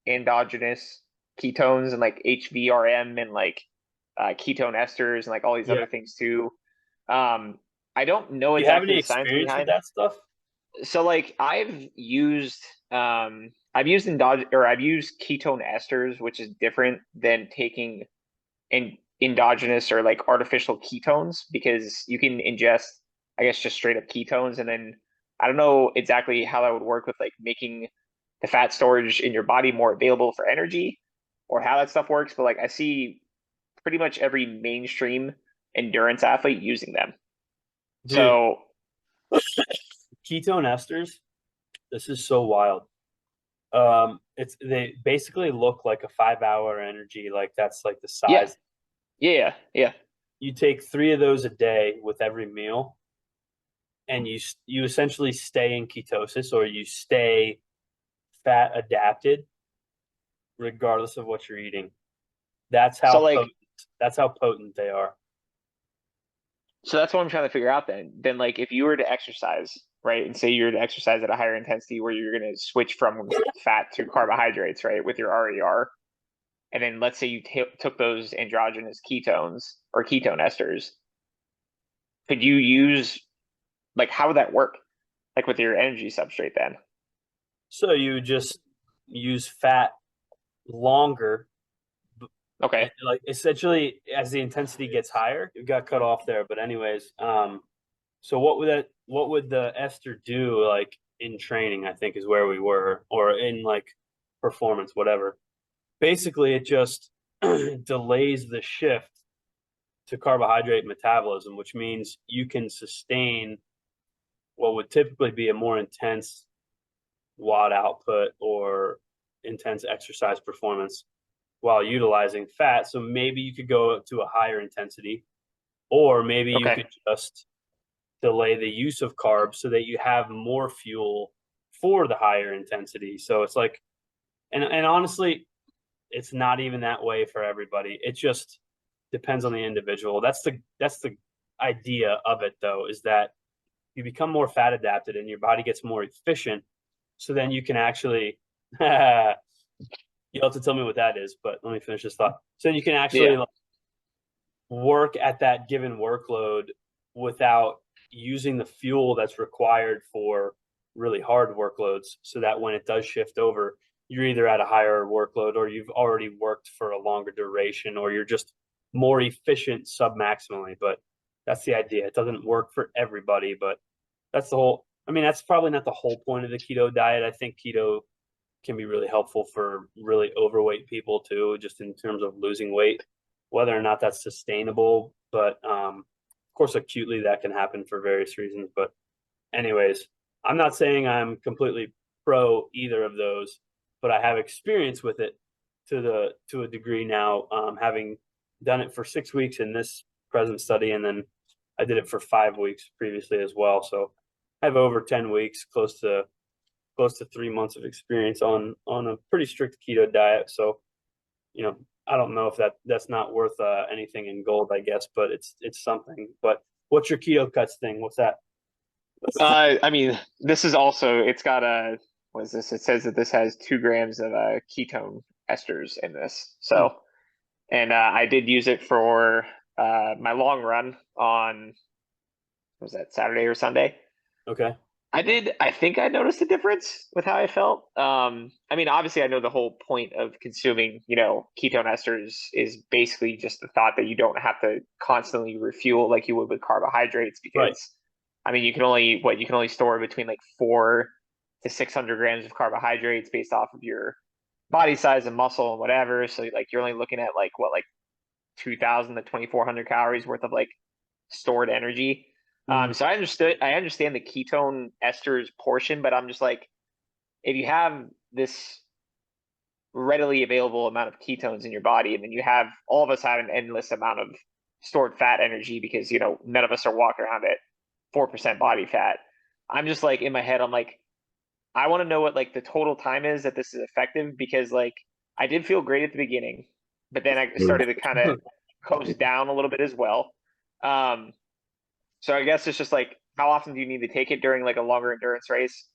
endogenous ketones and like HVRM and like ketone esters and like all these Yeah. other things too. I don't know Do you have exactly any the science experience with behind. that stuff? So like I've used ketone esters, which is different than taking endogenous or like artificial ketones, because you can ingest, I guess, just straight up ketones, and then I don't know exactly how that would work with like making the fat storage in your body more available for energy or how that stuff works, but like I see pretty much every mainstream endurance athlete using them. Dude, So ketone esters, this is so wild. They basically look like a 5 hour energy, like that's like the yeah, size. yeah. You take 3 of those a day with every meal, and you essentially stay in ketosis, or you stay fat adapted regardless of what you're eating. That's So how like potent, that's how potent they are. So that's what I'm trying to figure out then. Then like if you were to exercise, right, and say you were to exercise at a higher intensity where you're going to switch from fat to carbohydrates, right, with your RER, and then let's say you took those androgenous ketones or ketone esters, could you use, like, how would that work? Like with your energy substrate then? So you just use fat longer, Okay. like essentially as the intensity gets higher. You got cut off there, but anyways, so what would the ester do like in training, I think is where we were, or in like performance, whatever. Basically it just delays the shift to carbohydrate metabolism, which means you can sustain what would typically be a more intense watt output or intense exercise performance while utilizing fat. So maybe you could go to a higher intensity, or maybe you Okay. could just delay the use of carbs so that you have more fuel for the higher intensity. So it's like, and honestly, it's not even that way for everybody. It just depends on the individual. That's the idea of it though, is that you become more fat adapted and your body gets more efficient. So then you can actually you'll have to tell me what that is, but let me finish this thought. So then you can Yeah. actually like, work at that given workload without using the fuel that's required for really hard workloads, so that when it does shift over, you're either at a higher workload or you've already worked for a longer duration, or you're just more efficient sub maximally. But that's the idea. It doesn't work for everybody, but that's the whole, I mean, that's probably not the whole point of the keto diet. I think keto can be really helpful for really overweight people too, just in terms of losing weight, whether or not that's sustainable. But of course, acutely that can happen for various reasons. But anyways, I'm not saying I'm completely pro either of those, but I have experience with it to a degree now, having done it for 6 weeks in this present study, and then I did it for 5 weeks previously as well. So I have over 10 weeks, close to 3 months of experience on a pretty strict keto diet. So, I don't know if that's not worth anything in gold, I guess, but it's something. But what's your keto cuts thing? What's that? I mean, this is also, it's got a, what is this? It says that this has 2 grams of ketone esters in this. Hmm. So, and I did use it for my long run on, was that Saturday or Sunday? Okay. I think I noticed a difference with how I felt. I mean, obviously I know the whole point of consuming, ketone esters is basically just the thought that you don't have to constantly refuel like you would with carbohydrates Right. because I mean, you can only store between like 400 to 600 grams of carbohydrates based off of your body size and muscle and whatever. So like you're only looking at like 2,000 to 2,400 calories worth of like stored energy. Mm, So I understand the ketone esters portion, but I'm just like, if you have this readily available amount of ketones in your body, and then you have all of us have an endless amount of stored fat energy because none of us are walking around at 4% body fat. I'm just like in my head, I'm like, I want to know what like the total time is that this is effective because like I did feel great at the beginning, but then I started to kind of coast down a little bit as well. Um, so I guess it's just like, how often do you need to take it during like a longer endurance race?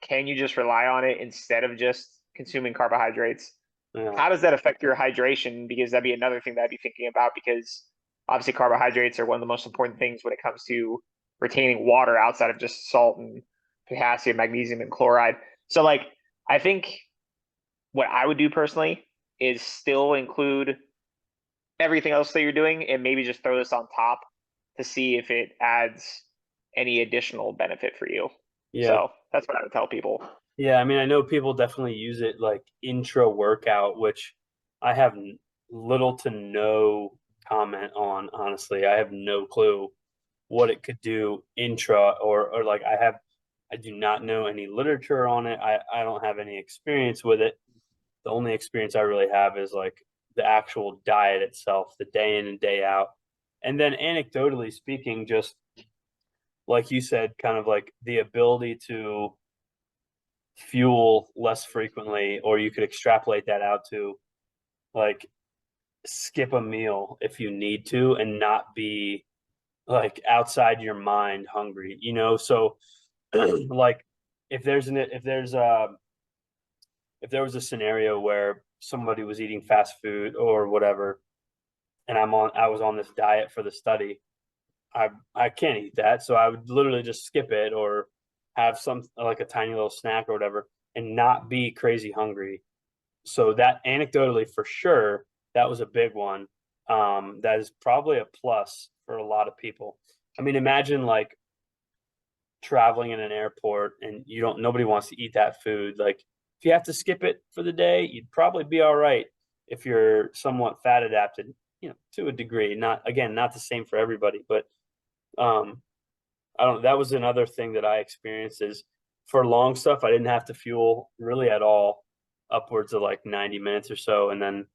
Can you just rely on it instead of just consuming carbohydrates? yeah. How does that affect your hydration? Because that'd be another thing that I'd be thinking about because obviously carbohydrates are one of the most important things when it comes to retaining water outside of just salt and potassium, magnesium, and chloride. So like, I think what I would do personally is still include everything else that you're doing and maybe just throw this on top to see if it adds any additional benefit for you. Yeah. So that's what I would tell people. Yeah. I mean, I know people definitely use it like intra workout, which I have little to no comment on, honestly. I have no clue what it could do intra or like I do not know any literature on it. I don't have any experience with it. The only experience I really have is like the actual diet itself, the day in and day out. And then anecdotally speaking, just like you said, kind of like the ability to fuel less frequently, or you could extrapolate that out to like skip a meal if you need to and not be like outside your mind hungry, So like if there's an if there was a scenario where somebody was eating fast food or whatever, and I was on this diet for the study, I can't eat that, so I would literally just skip it or have some like a tiny little snack or whatever, and not be crazy hungry. So that anecdotally, for sure, that was a big one. That is probably a plus for a lot of people. I mean, imagine like traveling in an airport and nobody wants to eat that food. Like if you have to skip it for the day, you'd probably be all right if you're somewhat fat adapted, to a degree. Not the same for everybody, but um I don't that was another thing that I experienced is for long stuff I didn't have to fuel really at all upwards of like 90 minutes or so, and then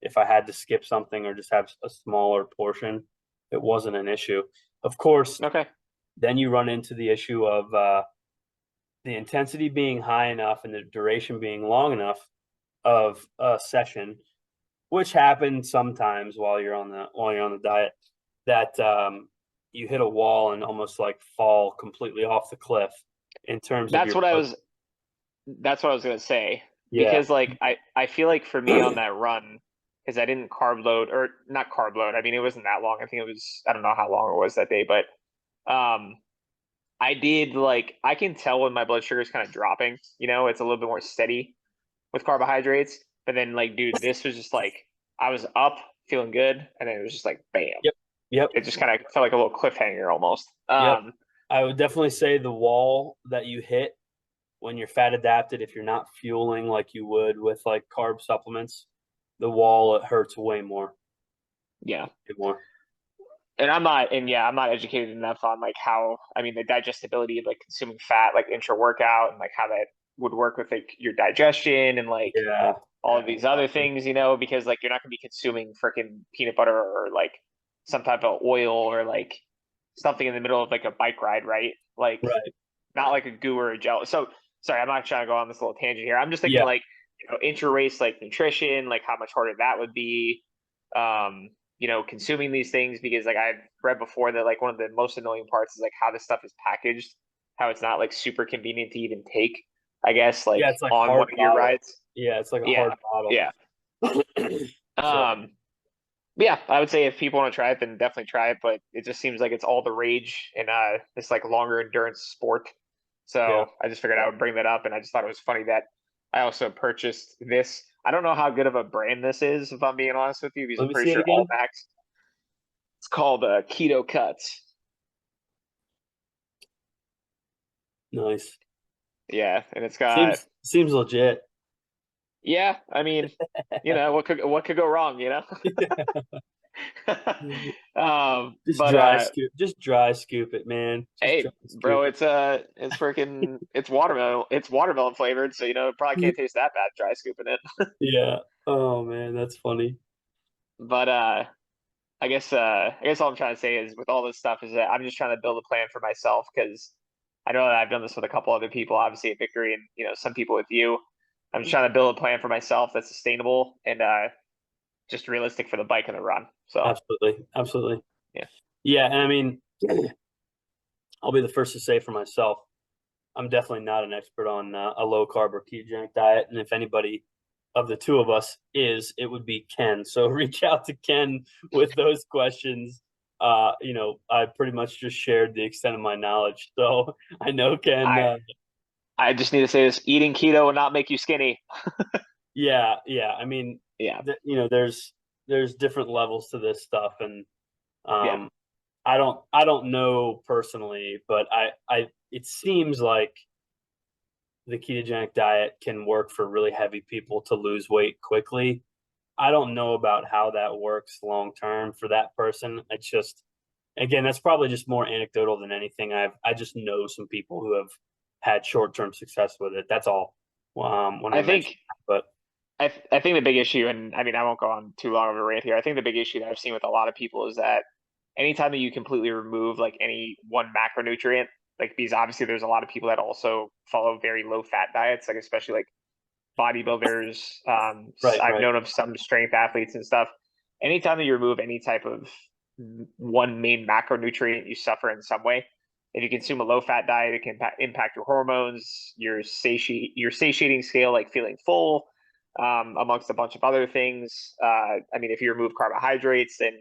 if I had to skip something or just have a smaller portion, it wasn't an issue. Of course, Okay. then you run into the issue of the intensity being high enough and the duration being long enough of a session, which happens sometimes while you're on the diet, that you hit a wall and almost like fall completely off the cliff in terms of That's your what I blood. was that's what I was gonna say. Yeah, Because like I feel like for me on that run, because I didn't carb load or not carb load, I mean it wasn't that long. I think it was I don't know how long it was that day, but um I did like I can tell when my blood sugar is kind of dropping, it's a little bit more steady with carbohydrates. But then like dude, this was just like I was up feeling good and then it was just like bam. yep, yep, It just kind of felt like a little cliffhanger almost. yep. I would definitely say the wall that you hit when you're fat adapted, if you're not fueling like you would with like carb supplements, the wall, it hurts way more. Yeah. Way more. And I'm not educated enough on like how, I mean, the digestibility of like consuming fat, like intra workout and like how that would work with like your digestion and like Yeah, all of these other things, because like you're not going to be consuming freaking peanut butter or like some type of oil or like something in the middle of like a bike ride, right? Like right. not like a goo or a gel. So sorry, I'm not trying to go on this little tangent here. I'm just thinking Yeah, like intra-race like nutrition, like how much harder that would be, consuming these things, because like I've read before that like one of the most annoying parts is like how this stuff is packaged, how it's not like super convenient to even take, I guess, like Yeah, it's like on hard one of your bottle. rides. Yeah, it's like a hard Yeah, bottle. yeah. So Um, yeah, I would say if people want to try it, then definitely try it. But it just seems like it's all the rage in this like longer endurance sport. yeah. So I just figured I would bring that up, and I just thought it was funny that I also purchased this. I don't know how good of a brand this is, if I'm being honest with you, because Let I'm me pretty see it sure All again. Max. It's called Keto Cuts. Nice. Yeah, and it's got Seems legit. yeah. I mean, what could go wrong, Just But dry scoop. Just dry scoop it, man. Just dry hey, scoop bro, it's freaking it's watermelon flavored, so it probably it. can't taste that bad dry scooping it. Yeah. Oh man, that's funny. But I guess all I'm trying to say is with all this stuff is that I'm just trying to build a plan for myself, because I know that I've done this with a couple other people, obviously at Victory, and some people with you. I'm just trying to build a plan for myself that's sustainable and just realistic for the bike and the run. So Absolutely. Absolutely. yeah. Yeah, and I mean, I'll be the first to say for myself, I'm definitely not an expert on a low carb or ketogenic diet, and if anybody of the two of us is, it would be Ken. So reach out to Ken with those questions. I pretty much just shared the extent of my knowledge, so I know Ken. I I just need to say this: eating keto will not make you skinny. Yeah, yeah. I mean, Yeah, there's different levels to this stuff, and yeah, um, I don't know personally, but it seems like the ketogenic diet can work for really heavy people to lose weight quickly. I don't know about how that works long term for that person. It's just, again, that's probably just more anecdotal than anything. I just know some people who have had short term success with it. That's all. When I I mentioned think that. But I think the big issue, and I mean, I won't go on too long of a rant here. I think the big issue that I've seen with a lot of people is that anytime that you completely remove like any one macronutrient, like because obviously there's a lot of people that also follow very low fat diets, like especially like bodybuilders. right, I've right, known of some strength athletes and stuff. Anytime that you remove any type of one main macronutrient, you suffer in some way. If you consume a low fat diet, it can impact your hormones, your satiating scale, like feeling full, amongst a bunch of other things. I mean, if you remove carbohydrates, then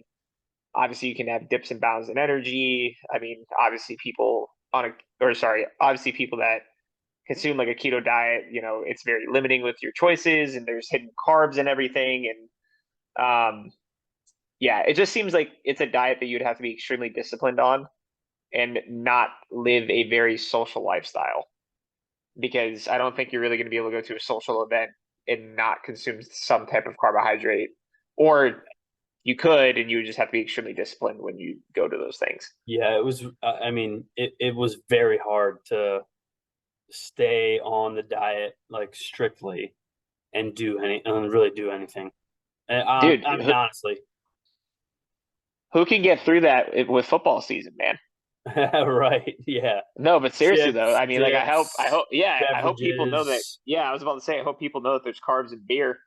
obviously you can have dips and bounds in energy. I mean, obviously people that consume like a keto diet, it's very limiting with your choices, and there's hidden carbs and everything. And yeah, it just seems like it's a diet that you'd have to be extremely disciplined on and not live a very social lifestyle, because I don't think you're really going to be able to go to a social event and not consume some type of carbohydrate. Or you could, and you would just have to be extremely disciplined when you go to those things. yeah. It was. I mean, it was very hard to stay on the diet like strictly and really do anything. Dude, I mean, honestly, who can get through that with football season, man? right? Yeah, No, but seriously though, chips, I mean, like dips, yeah, I hope people know that. beverages. Yeah, I was about to say, I hope people know that there's carbs in beer.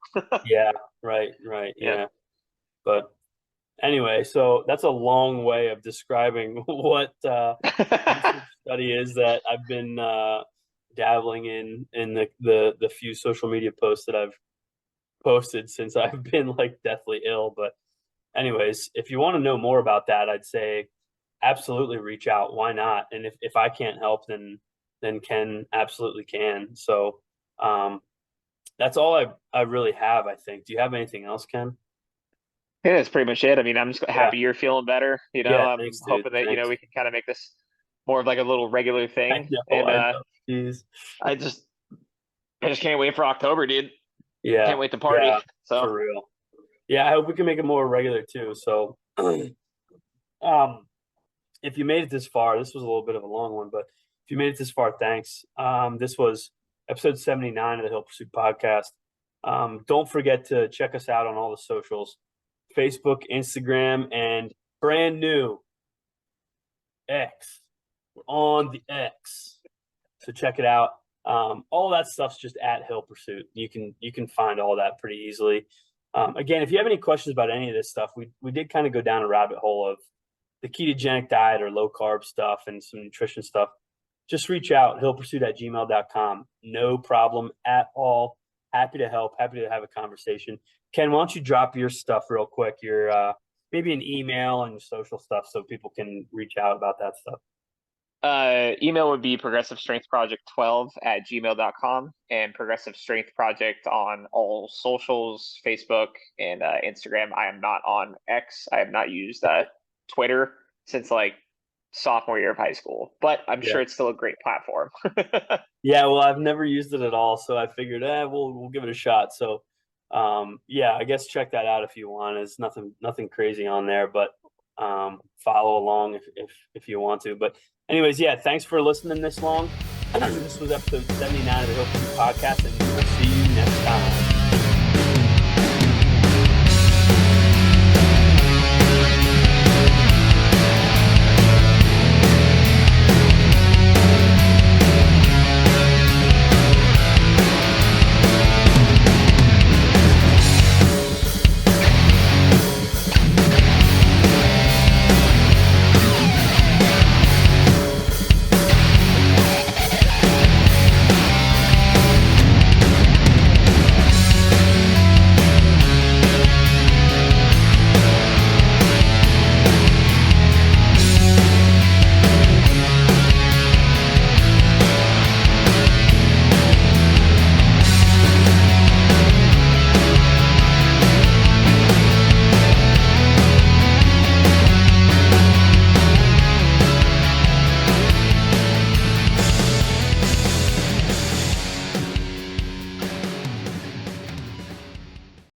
Yeah, right, right. Yeah. Yeah, but anyway, so that's a long way of describing what research study is that I've been dabbling in the few social media posts that I've posted since I've been like deathly ill. But anyways, if you want to know more about that, I'd say absolutely reach out. Why not? And if I can't help, then Ken absolutely can. So that's all I really have. I think. Do you have anything else, Ken? Yeah, that's pretty much it. I mean, I'm just Yeah. happy you're feeling better. Yeah. I'm Thanks, dude. hoping that, Thanks. we can kind of make this more of like a little regular I thing. know. And I know. Jeez. I just I just can't wait for October, dude. Yeah. Can't wait to party. Yeah. So For real. Yeah. I hope we can make it more regular too. So, if you made it this far, this was a little bit of a long one, but if you made it this far, thanks. This was episode 79 of the Hill Pursuit podcast. Don't forget to check us out on all the socials: Facebook, Instagram, and brand new X. We're on the X. So check it out. All that stuff's just at Hill Pursuit. You can find all that pretty easily. Again, if you have any questions about any of this stuff, we did kind of go down a rabbit hole of the ketogenic diet or low carb stuff and some nutrition stuff. Just reach out, hillpursuit@gmail.com. No problem at all. Happy to help. Happy to have a conversation. Ken, why don't you drop your stuff real quick? Your maybe an email and social stuff so people can reach out about that stuff. Email would be progressivestrengthproject12@gmail.com, and Progressive Strength Project on all socials, Facebook and Instagram. I am not on X. I have not used Twitter since like sophomore year of high school, but I'm sure it's still a great platform. Yeah, well, I've never used it at all, so I figured we'll give it a shot. So yeah, I guess check that out if you want. It's nothing crazy on there, but follow along if you want to. But anyways, yeah, thanks for listening this long. This was episode 79 of the Hill Pursuit Podcast, and we will see you next time.